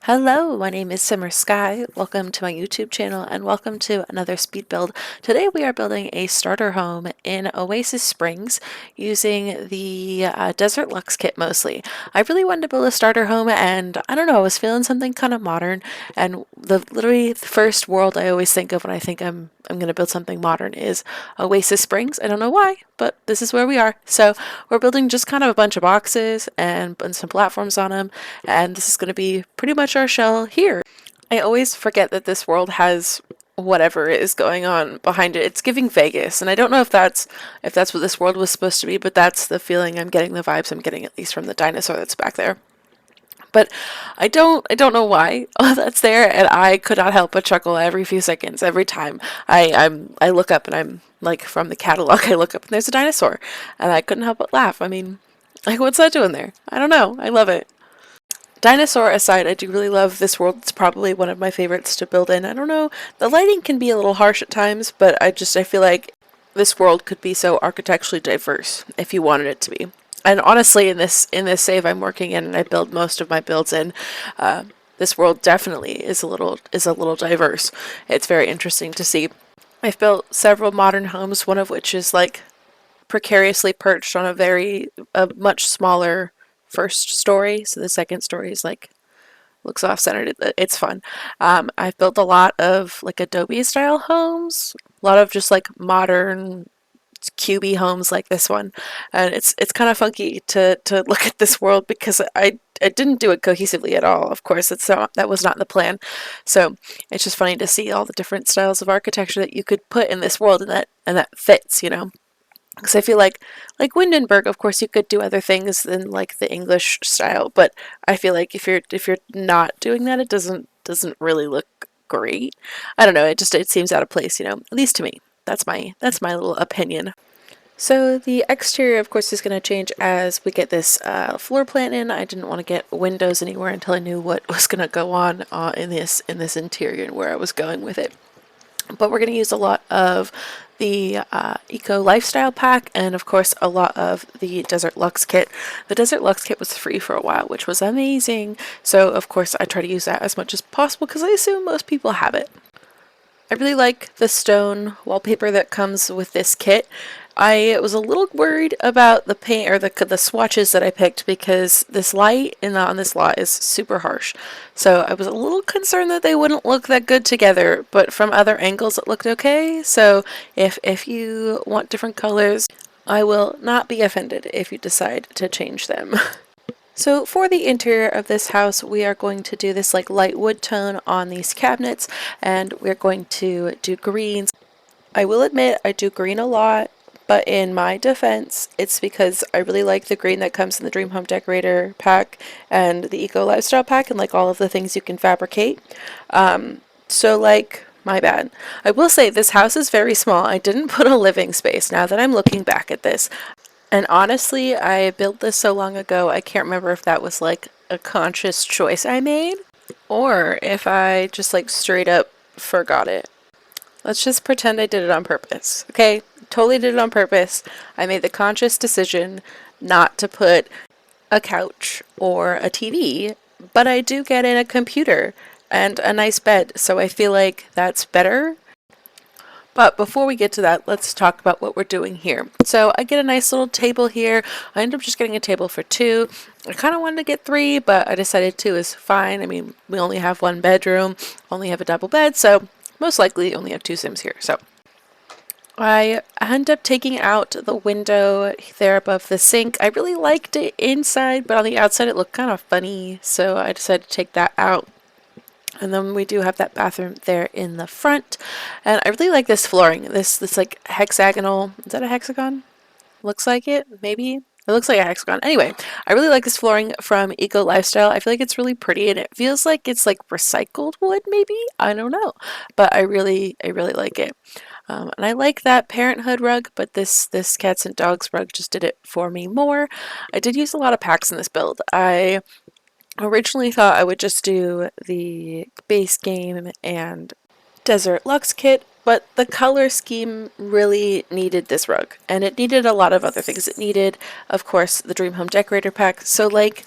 Hello, my name is Simmer Sky. Welcome to my YouTube channel and welcome to another speed build. Today we are building a starter home in Oasis Springs using the Desert Lux kit mostly. I really wanted to build a starter home and I don't know, I was feeling something kind of modern, and literally the first world I always think of when I think I'm going to build something modern is Oasis Springs. I don't know why, but this is where we are. So we're building just kind of a bunch of boxes and putting some platforms on them, and this is going to be pretty much our shell here. I always forget that this world has whatever is going on behind it. It's giving Vegas, and I don't know if that's what this world was supposed to be, but that's the feeling I'm getting, the vibes I'm getting, at least from the dinosaur that's back there. But I don't know why that's there, and I could not help but chuckle every few seconds, every time I look up and I'm like, from the catalog, I look up and there's a dinosaur, and I couldn't help but laugh. I mean, like, what's that doing there? I don't know. I love it. Dinosaur aside, I do really love this world. It's probably one of my favorites to build in. I don't know, the lighting can be a little harsh at times, but I feel like this world could be so architecturally diverse if you wanted it to be. And honestly, in this save I'm working in and I build most of my builds in, this world definitely is a little diverse. It's very interesting to see. I've built several modern homes, one of which is like precariously perched on a much smaller first story. So the second story is like looks off centered. It's fun. I've built a lot of like Adobe style homes, a lot of just like modern cubey homes like this one, and it's kind of funky to look at this world because I didn't do it cohesively at all. Of course, that was not the plan. So it's just funny to see all the different styles of architecture that you could put in this world, and that fits, you know. Because I feel like Windenburg, of course, you could do other things than like the English style, but I feel like if you're not doing that, it doesn't really look great. I don't know. It seems out of place, you know. At least to me. That's my little opinion. So the exterior, of course, is going to change as we get this floor plan in. I didn't want to get windows anywhere until I knew what was going to go on in this interior and where I was going with it. But we're going to use a lot of the Eco Lifestyle Pack and, of course, a lot of the Desert Lux Kit. The Desert Lux Kit was free for a while, which was amazing. So, of course, I try to use that as much as possible because I assume most people have it. I really like the stone wallpaper that comes with this kit. I was a little worried about the paint or the swatches that I picked because this light on this lot is super harsh. So I was a little concerned that they wouldn't look that good together, but from other angles it looked okay. So if you want different colors, I will not be offended if you decide to change them. So for the interior of this house, we are going to do this like light wood tone on these cabinets, and we're going to do greens. I will admit I do green a lot, but in my defense, it's because I really like the green that comes in the Dream Home Decorator pack and the Eco Lifestyle pack and like all of the things you can fabricate. So like, my bad. I will say this house is very small. I didn't put a living space now that I'm looking back at this. And honestly, I built this so long ago, I can't remember if that was like a conscious choice I made or if I just like straight up forgot it. Let's just pretend I did it on purpose, okay? Totally did it on purpose. I made the conscious decision not to put a couch or a TV, but I do get in a computer and a nice bed, so I feel like that's better. But before we get to that, let's talk about what we're doing here. So I get a nice little table here. I end up just getting a table for two. I kind of wanted to get three, but I decided two is fine. I mean, we only have one bedroom, only have a double bed, so most likely only have two Sims here. So I end up taking out the window there above the sink. I really liked it inside, but on the outside it looked kind of funny, so I decided to take that out. And then we do have that bathroom there in the front. And I really like this flooring. This like hexagonal, is that a hexagon? Looks like it, maybe. It looks like a hexagon. Anyway, I really like this flooring from Eco Lifestyle. I feel like it's really pretty and it feels like it's like recycled wood, maybe? I don't know. But I really like it. And I like that Parenthood rug, but this cats and dogs rug just did it for me more. I did use a lot of packs in this build. I originally thought I would just do the base game and Desert Lux kit, but the color scheme really needed this rug, and it needed a lot of other things. It needed, of course, the Dream Home Decorator pack. So like,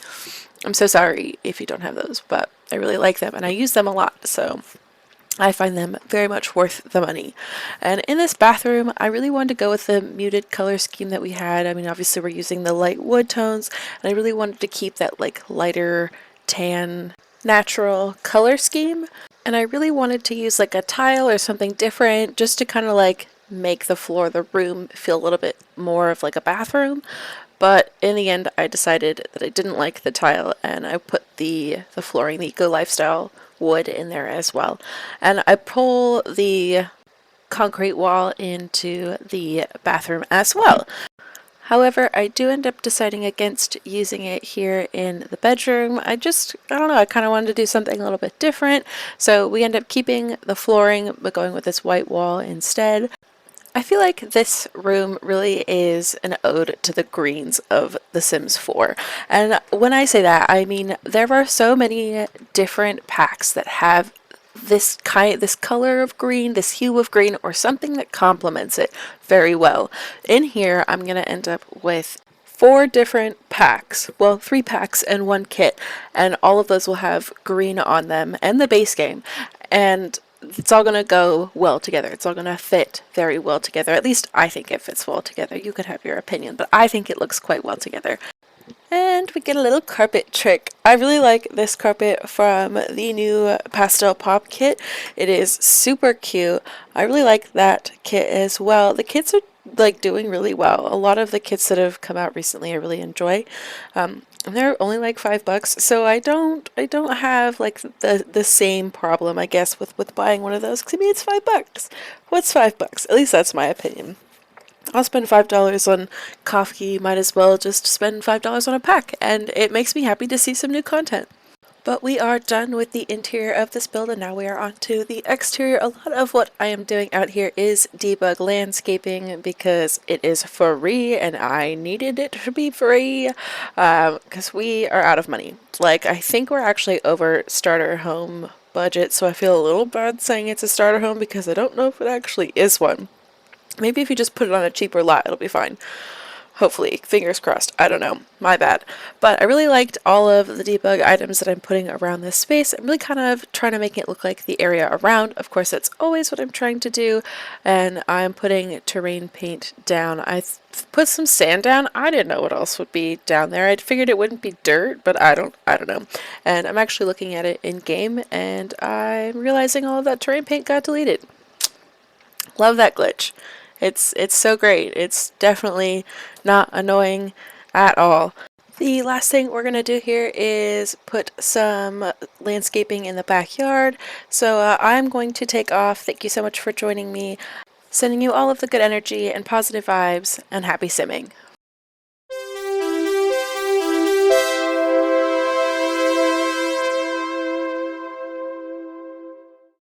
I'm so sorry if you don't have those, but I really like them and I use them a lot, so I find them very much worth the money. And in this bathroom, I really wanted to go with the muted color scheme that we had. I mean, obviously we're using the light wood tones, and I really wanted to keep that like lighter tan natural color scheme. And I really wanted to use like a tile or something different just to kind of like make the floor of the room feel a little bit more of like a bathroom. But in the end, I decided that I didn't like the tile, and I put the flooring, the Eco Lifestyle wood in there as well. And I pull the concrete wall into the bathroom as well. However, I do end up deciding against using it here in the bedroom. I don't know, I kind of wanted to do something a little bit different. So we end up keeping the flooring, but going with this white wall instead. I feel like this room really is an ode to the greens of The Sims 4. And when I say that, I mean there are so many different packs that have this color of green, this hue of green, or something that complements it very well. In here, I'm going to end up with 4 different packs, well, 3 packs and 1 kit, and all of those will have green on them and the base game. And it's all going to go well together. It's all going to fit very well together. At least I think it fits well together. You could have your opinion, but I think it looks quite well together. And we get a little carpet trick. I really like this carpet from the new Pastel Pop kit. It is super cute. I really like that kit as well. The kits are like doing really well. A lot of the kits that have come out recently I really enjoy. And they're only like $5, so I don't have like the same problem, I guess, with buying one of those, because I mean it's $5. What's $5? At least that's my opinion. I'll spend $5 on coffee, might as well just spend $5 on a pack, and it makes me happy to see some new content. But we are done with the interior of this build, and now we are on to the exterior. A lot of what I am doing out here is debug landscaping because it is free and I needed it to be free because we are out of money. Like, I think we're actually over starter home budget, so I feel a little bad saying it's a starter home because I don't know if it actually is one. Maybe if you just put it on a cheaper lot, it'll be fine. Hopefully, fingers crossed. I don't know. My bad. But I really liked all of the debug items that I'm putting around this space. I'm really kind of trying to make it look like the area around. Of course, that's always what I'm trying to do. And I'm putting terrain paint down. I put some sand down. I didn't know what else would be down there. I figured it wouldn't be dirt, but I don't know. And I'm actually looking at it in game, and I'm realizing all of that terrain paint got deleted. Love that glitch. It's so great. It's definitely not annoying at all. The last thing we're going to do here is put some landscaping in the backyard. So I'm going to take off. Thank you so much for joining me. Sending you all of the good energy and positive vibes, and happy simming.